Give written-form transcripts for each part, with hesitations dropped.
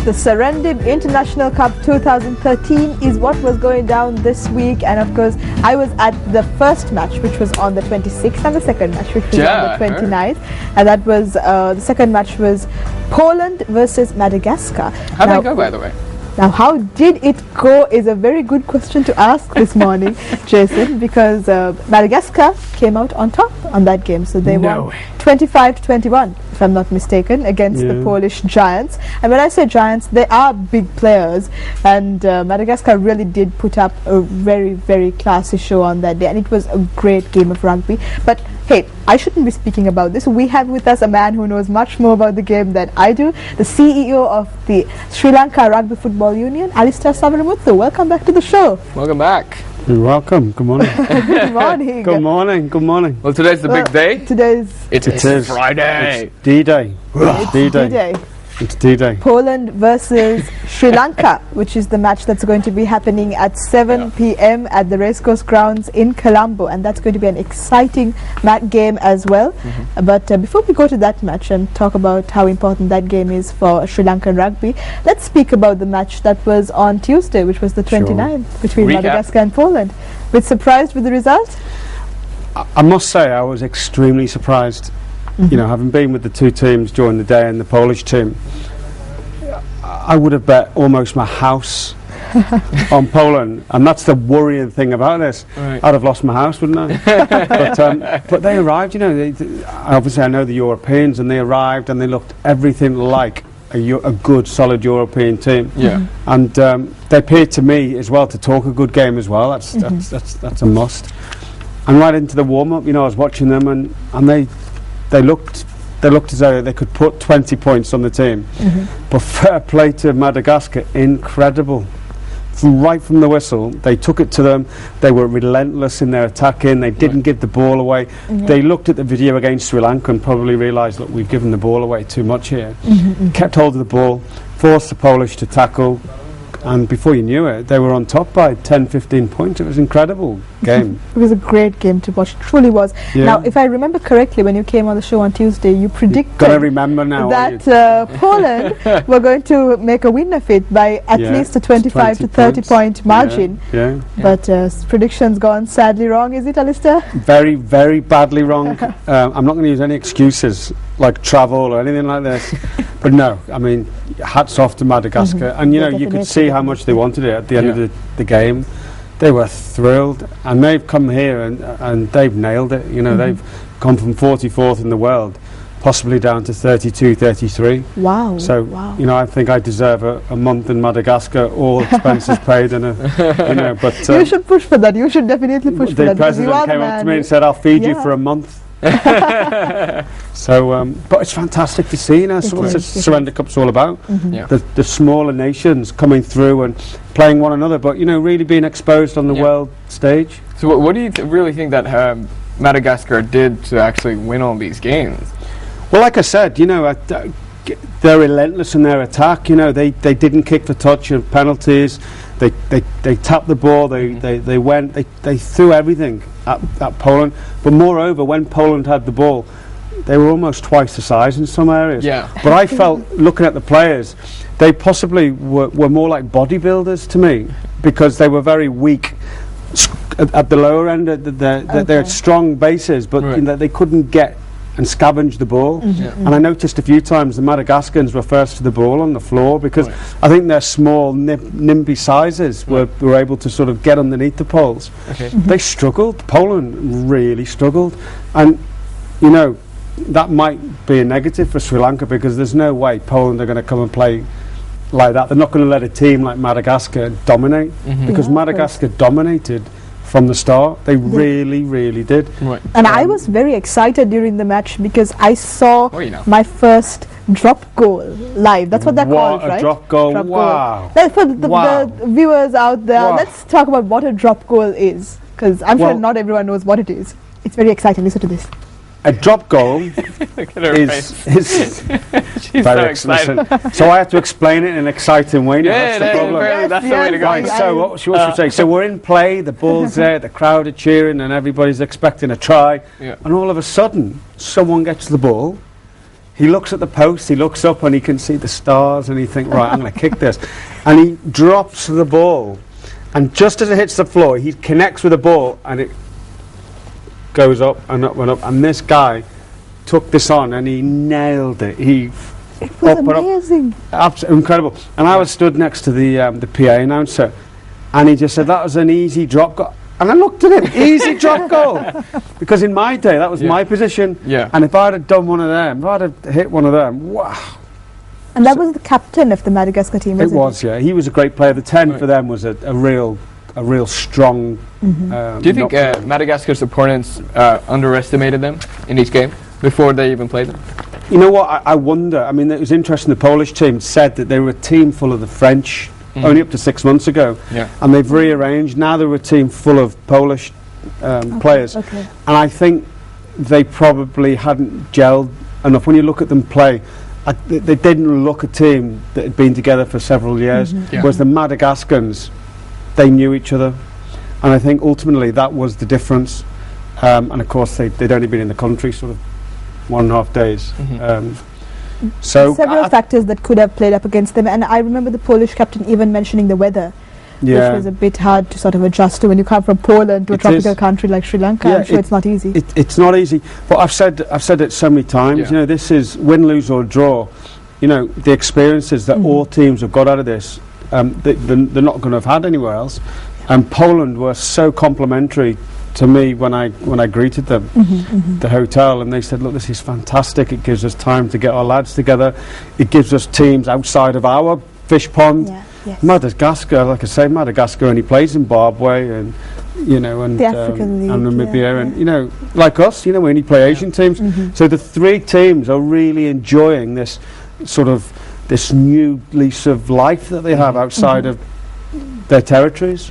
The Serendip International Cup 2013 is what was going down this week, and of course I was at the first match, which was on the 26th, and the second match, which was on the 29th, and that was the second match was Poland versus Madagascar. How did it go, by the way? Now, how did it go is a very good question to ask this morning, Jason, because Madagascar came out on top on that game. So they won 25-21, if I'm not mistaken, against the Polish Giants. And when I say Giants, they are big players. And Madagascar really did put up a very, very classy show on that day. And it was a great game of rugby. But hey, I shouldn't be speaking about this. We have with us a man who knows much more about the game than I do, the CEO of the Sri Lanka Rugby Football Union, Alistair Savaramuthu. Welcome back to the show. Welcome back. You're welcome. Good morning. Good morning. Good morning. Good morning. Well, today's the big day. It is Friday. It's D-Day. It's D-Day. It's D-Day. Poland versus Sri Lanka, which is the match that's going to be happening at 7 p.m. at the Racecourse Grounds in Colombo, and that's going to be an exciting game as well. But before we go to that match and talk about how important that game is for Sri Lankan rugby, let's speak about the match that was on Tuesday, which was the 29th, between Madagascar and Poland. Bit surprised with the result? I must say I was extremely surprised. You know, having been with the two teams during the day and the Polish team, I would have bet almost my house on Poland, and that's the worrying thing about this. I'd have lost my house, wouldn't I? But they arrived, you know, obviously I know the Europeans, and they arrived and they looked everything like a good, solid European team. And they appeared to me as well to talk a good game as well. That's a must. And right into the warm-up, you know, I was watching them, and they looked as though they could put 20 points on the team. But fair play to Madagascar, incredible. Right from the whistle, they took it to them. They were relentless in their attacking. They didn't give the ball away. They looked at the video against Sri Lanka and probably realised, look, we've given the ball away too much here. Kept hold of the ball, forced the Polish to tackle, and before you knew it, they were on top by 10-15 points. It was an incredible game. It was a great game to watch. It truly was. Now, if I remember correctly, when you came on the show on Tuesday, you predicted that Poland were going to make a win of it by at least a 25 to 30 point margin. But predictions gone sadly wrong, is it, Alistair? Very, very badly wrong. I'm not going to use any excuses like travel or anything like this. But no, I mean, hats off to Madagascar. And you know, you could see how much they wanted it at the end of the game. They were thrilled, and they've come here and they've nailed it. You know, they've gone from 44th in the world, possibly down to 32, 33. Wow. So, you know, I think I deserve a month in Madagascar, all expenses paid, and you know, but you should push for that. You should definitely push for that. The president came up to me and said, "I'll feed you for a month." So, but it's fantastic to see. You know, that's what the Surrender Cup's all about. The smaller nations coming through and playing one another, but you know, really being exposed on the world stage. So, what do you really think that Madagascar did to actually win all these games? Well, like I said, you know, they're relentless in their attack. You know, they didn't kick the touch of penalties. They tapped the ball. They threw everything at Poland. But moreover, when Poland had the ball, they were almost twice the size in some areas. But I felt, looking at the players, they possibly were more like bodybuilders to me, because they were very weak at the lower end. They had strong bases, but you know, they couldn't get and scavenge the ball. And I noticed a few times the Madagascans were first to the ball on the floor, because I think their small, nimby sizes were able to sort of get underneath the poles. They struggled. Poland really struggled. And, you know, that might be a negative for Sri Lanka, because there's no way Poland are going to come and play like that. They're not going to let a team like Madagascar dominate, because Madagascar dominated from the start. They really, really did. And I was very excited during the match, because I saw my first drop goal live. That's what they're called, right? A drop goal. Wow. For the viewers out there, let's talk about what a drop goal is, because I'm sure not everyone knows what it is. It's very exciting. Listen to this. A drop goal is very exciting. So I have to explain it in an exciting way. Yeah, that's the problem. That's the way to go. Right, so what should we say? So we're in play, the ball's there, the crowd are cheering, and everybody's expecting a try. And all of a sudden, someone gets the ball, he looks at the post, he looks up and he can see the stars and he thinks, right, I'm going to kick this. And he drops the ball. And just as it hits the floor, he connects with the ball and it goes up and up and up. And this guy took this on and he nailed it. It was amazing. Absolutely incredible. And I was stood next to the PA announcer and he just said, that was an easy drop goal. And I looked at him, easy drop goal. Because in my day, that was my position. Yeah. And if I'd have done one of them, if I'd have hit one of them, wow. And that was the captain of the Madagascar team, wasn't it? It was, yeah. He was a great player. The 10 for them was a real strong... Do you think Madagascar's opponents underestimated them in each game before they even played them? You know what, I wonder. I mean, it was interesting, the Polish team said that they were a team full of the French only up to 6 months ago. Yeah. And they've rearranged. Now they're a team full of Polish players. Okay. And I think they probably hadn't gelled enough. When you look at them play, they didn't look a team that had been together for several years. Whereas the Madagascans, they knew each other. And I think ultimately that was the difference. And of course, they'd only been in the country sort of 1.5 days. So several factors that could have played up against them, and I remember the Polish captain even mentioning the weather, which was a bit hard to sort of adjust to when you come from Poland to a tropical country like Sri Lanka. I'm sure it's not easy. It's not easy, but I've said it so many times. You know, this is win, lose or draw. You know, the experiences that all teams have got out of this, they're not going to have had anywhere else. And Poland were so complimentary to me when I greeted them the hotel, and they said, look, this is fantastic, it gives us time to get our lads together, it gives us teams outside of our fish pond. Madagascar, like I say, Madagascar only plays Zimbabwe and the African League, and Namibia and you know, like us, you know, we only play Asian teams. So the three teams are really enjoying this sort of this new lease of life that they have outside of their territories.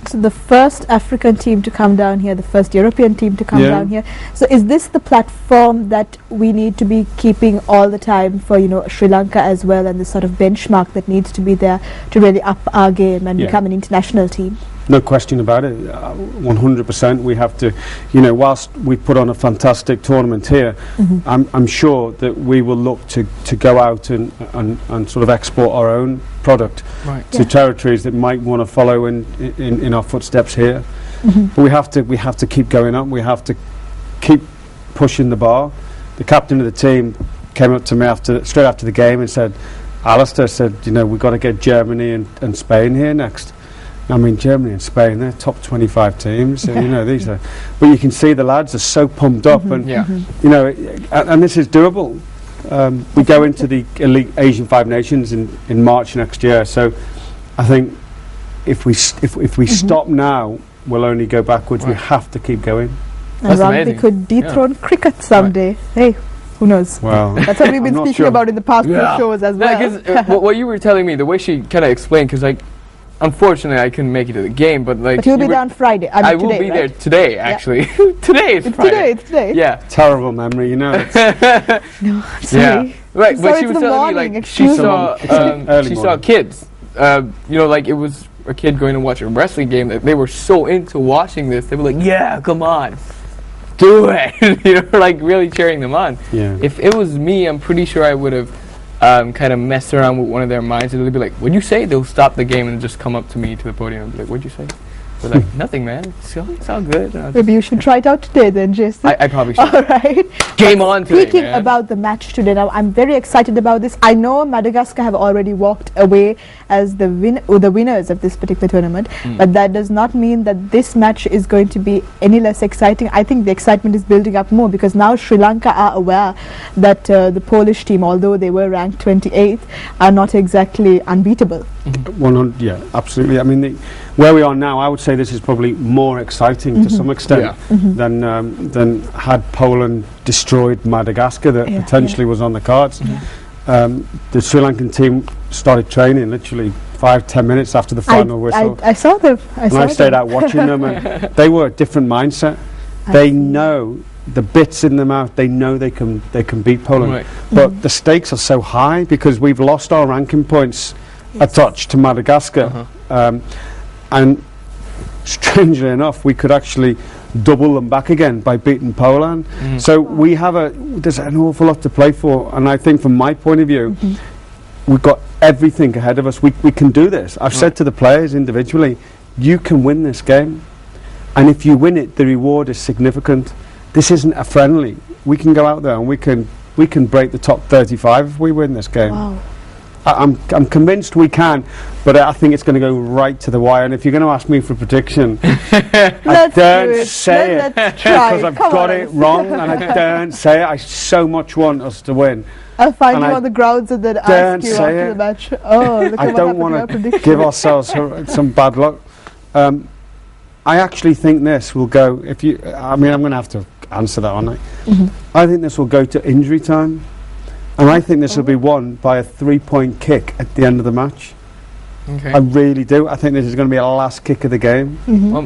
So the first African team to come down here, the first European team to come down here. So is this the platform that we need to be keeping all the time for, you know, Sri Lanka as well, and the sort of benchmark that needs to be there to really up our game and become an international team? No question about it. 100%. We have to, you know, whilst we put on a fantastic tournament here, I'm sure that we will look to go out and sort of export our own product to territories that might want to follow in our footsteps here. But we have to keep going up. We have to keep pushing the bar. The captain of the team came up to me straight after the game and said, Alistair said, you know, we've got to get Germany and Spain here next. I mean, Germany and Spain, they're top 25 teams. So, you know, these are. But you can see the lads are so pumped up, and you know, and this is doable. We go into the Elite Asian Five Nations in March next year. So, I think if we stop now, we'll only go backwards. We have to keep going. And rugby could dethrone cricket someday. Hey, who knows? Well, that's what we've been speaking about in the past few shows as well. Because what you were telling me, the way she kind of explained, because like, unfortunately, I couldn't make it to the game, but like. But you'll be there on Friday. I will be there today, actually. Today is Friday. It's today. Yeah. Terrible memory, you know. No, I'm sorry. Yeah. Right, I'm but sorry, she was it's the telling morning. me like she saw kids. You know, like it was a kid going to watch a wrestling game. That they were so into watching this. They were like, "Yeah, come on, do it!" You know, like really cheering them on. Yeah. If it was me, I'm pretty sure I would have. Kind of messed around with one of their minds, and they'll be like, "What'd you say?" They'll stop the game and just come up to me to the podium and be like, "What'd you say?" They're like, "Nothing, man. It's all good." Maybe you should try it out today then, Jason. I probably should. All right. Game on today, Speaking about the match today, now I'm very excited about this. I know Madagascar have already walked away as the winners of this particular tournament, but that does not mean that this match is going to be any less exciting. I think the excitement is building up more because now Sri Lanka are aware that the Polish team, although they were ranked 28th, are not exactly unbeatable. 100, yeah, absolutely. I mean, where we are now, I would say this is probably more exciting to some extent than had Poland destroyed Madagascar, that potentially was on the cards. The Sri Lankan team started training literally 5-10 minutes after the final whistle. I saw them. I stayed out watching them, and they were a different mindset. They know the bits in their mouth. They know they can beat Poland, but the stakes are so high because we've lost our ranking points a touch to Madagascar, and strangely enough, we could actually double them back again by beating Poland. So there's an awful lot to play for, and I think from my point of view, we've got everything ahead of us. We can do this. I've said to the players individually, you can win this game, and if you win it, the reward is significant. This isn't a friendly. We can go out there and we can break the top 35 if we win this game. Wow. I'm convinced we can, but I think it's going to go right to the wire. And if you're going to ask me for a prediction, I don't say it because I've got it wrong, and I don't say it. I so much want us to win. I'll find you on the grounds and then ask you after the match. Oh, look, I don't want to give ourselves some bad luck. I actually think this will go. I'm going to have to answer that, aren't I? I think this will go to injury time. And I think this will be won by a 3-point kick at the end of the match. Okay. I really do. I think this is going to be a last kick of the game.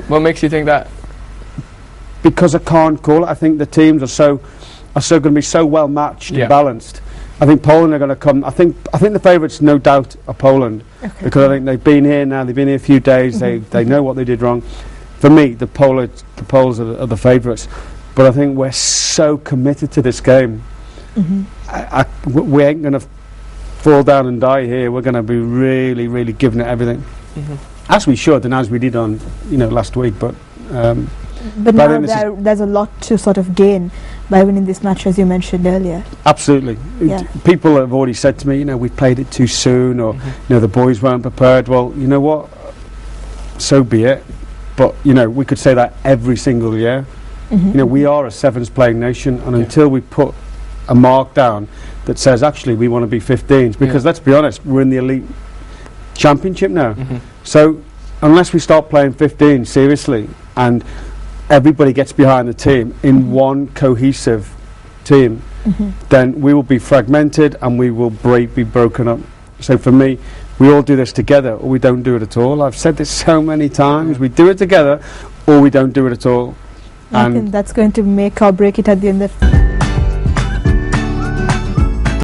What makes you think that? Because I can't call it. I think the teams are going to be so well matched and balanced. I think Poland are going to come. I think the favourites, no doubt, are Poland, because I think they've been here now. They've been here a few days. They know what they did wrong. For me, the Poles are the favourites. But I think we're so committed to this game. We ain't going to fall down and die here. We're going to be really, really giving it everything, as we should and as we did on last week. But now there's a lot to sort of gain by winning this match, as you mentioned earlier. Absolutely. People have already said to me, we played it too soon, or the boys weren't prepared. Well, you know what? So be it. But we could say that every single year. We are a sevens playing nation, and until we put a mark down that says actually we want to be 15s, because let's be honest, we're in the elite championship now. So unless we start playing 15 seriously and everybody gets behind the team in one cohesive team, then we will be fragmented and we will be broken up. So for me, we all do this together or we don't do it at all. I've said this so many times. We do it together or we don't do it at all. I think that's going to make or break it at the end of